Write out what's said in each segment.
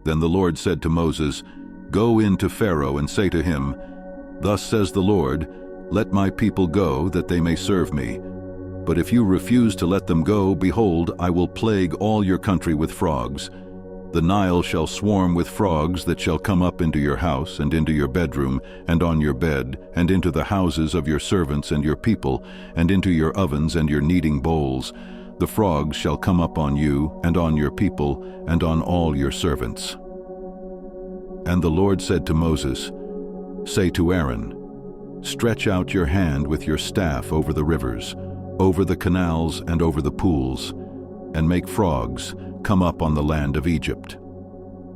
Then the Lord said to Moses, "Go in to Pharaoh and say to him, 'Thus says the Lord, let my people go, that they may serve me. But if you refuse to let them go, behold, I will plague all your country with frogs. The Nile shall swarm with frogs that shall come up into your house and into your bedroom and on your bed and into the houses of your servants and your people and into your ovens and your kneading bowls. The frogs shall come up on you and on your people and on all your servants.'" And the Lord said to Moses, "Say to Aaron, 'Stretch out your hand with your staff over the rivers, over the canals and over the pools, and make frogs come up on the land of Egypt.'"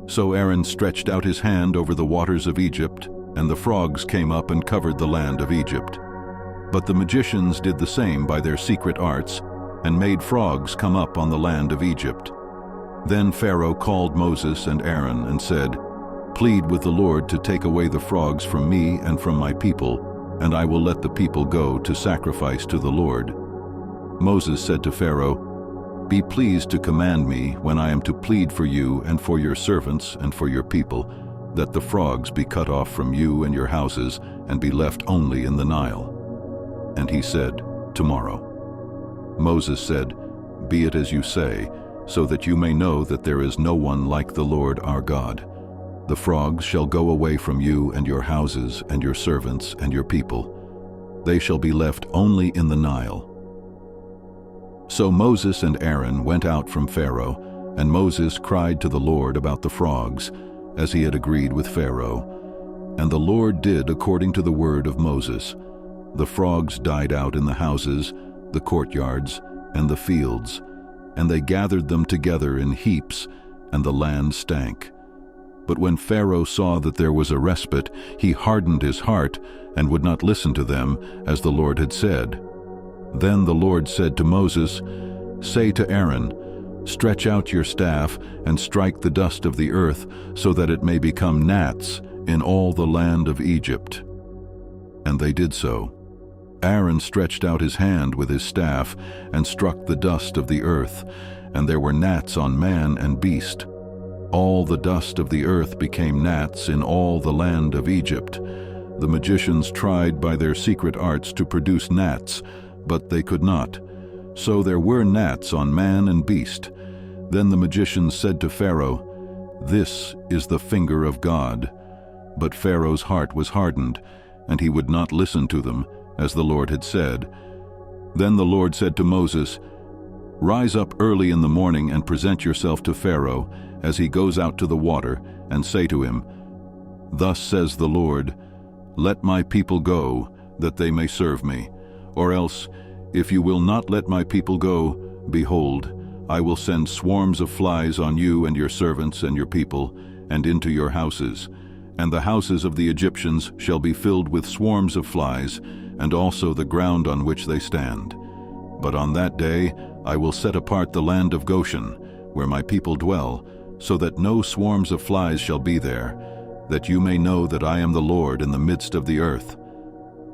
So Aaron stretched out his hand over the waters of Egypt, and the frogs came up and covered the land of Egypt. But the magicians did the same by their secret arts, and made frogs come up on the land of Egypt. Then Pharaoh called Moses and Aaron and said, "Plead with the Lord to take away the frogs from me and from my people, and I will let the people go to sacrifice to the Lord." Moses said to Pharaoh, "Be pleased to command me when I am to plead for you and for your servants and for your people, that the frogs be cut off from you and your houses and be left only in the Nile." And he said, "Tomorrow." Moses said, "Be it as you say, so that you may know that there is no one like the Lord our God. The frogs shall go away from you and your houses and your servants and your people. They shall be left only in the Nile." So Moses and Aaron went out from Pharaoh, and Moses cried to the Lord about the frogs, as he had agreed with Pharaoh. And the Lord did according to the word of Moses. The frogs died out in the houses, the courtyards, and the fields, and they gathered them together in heaps, and the land stank. But when Pharaoh saw that there was a respite, he hardened his heart and would not listen to them, as the Lord had said. Then the Lord said to Moses, "Say to Aaron, 'Stretch out your staff and strike the dust of the earth, so that it may become gnats in all the land of Egypt.'" And they did so. Aaron stretched out his hand with his staff and struck the dust of the earth, and there were gnats on man and beast. All the dust of the earth became gnats in all the land of Egypt. The magicians tried by their secret arts to produce gnats, but they could not. So there were gnats on man and beast. Then the magicians said to Pharaoh, "This is the finger of God." But Pharaoh's heart was hardened, and he would not listen to them, as the Lord had said. Then the Lord said to Moses, "Rise up early in the morning and present yourself to Pharaoh as he goes out to the water, and say to him, 'Thus says the Lord, let my people go, that they may serve me. Or else, if you will not let my people go, behold, I will send swarms of flies on you and your servants and your people, and into your houses. And the houses of the Egyptians shall be filled with swarms of flies, and also the ground on which they stand. But on that day I will set apart the land of Goshen, where my people dwell, so that no swarms of flies shall be there, that you may know that I am the Lord in the midst of the earth.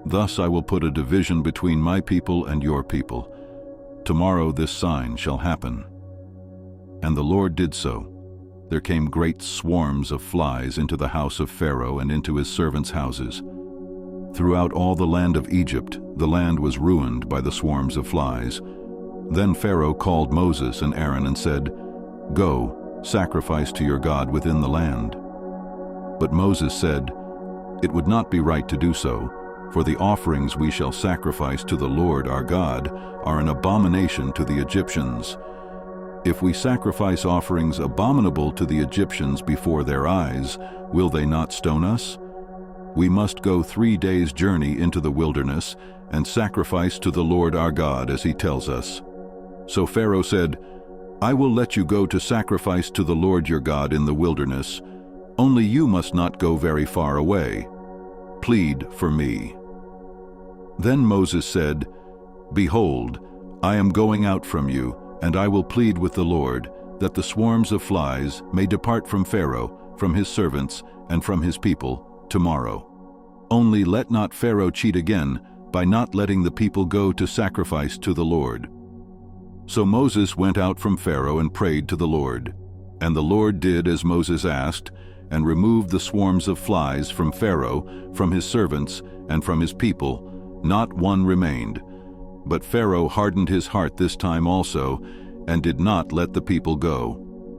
Thus I will put a division between my people and your people. Tomorrow this sign shall happen." And the Lord did so. There came great swarms of flies into the house of Pharaoh and into his servants' houses. Throughout all the land of Egypt, the land was ruined by the swarms of flies. Then Pharaoh called Moses and Aaron and said, "Go, sacrifice to your God within the land." But Moses said, "It would not be right to do so, for the offerings we shall sacrifice to the Lord our God are an abomination to the Egyptians. If we sacrifice offerings abominable to the Egyptians before their eyes, will they not stone us? We must go 3 days' journey into the wilderness and sacrifice to the Lord our God as he tells us." So Pharaoh said, "I will let you go to sacrifice to the Lord your God in the wilderness. Only you must not go very far away. Plead for me." Then Moses said, "Behold, I am going out from you, and I will plead with the Lord, that the swarms of flies may depart from Pharaoh, from his servants, and from his people, tomorrow. Only let not Pharaoh cheat again by not letting the people go to sacrifice to the Lord." So Moses went out from Pharaoh and prayed to the Lord. And the Lord did as Moses asked, and removed the swarms of flies from Pharaoh, from his servants, and from his people. Not one remained. But Pharaoh hardened his heart this time also, and did not let the people go.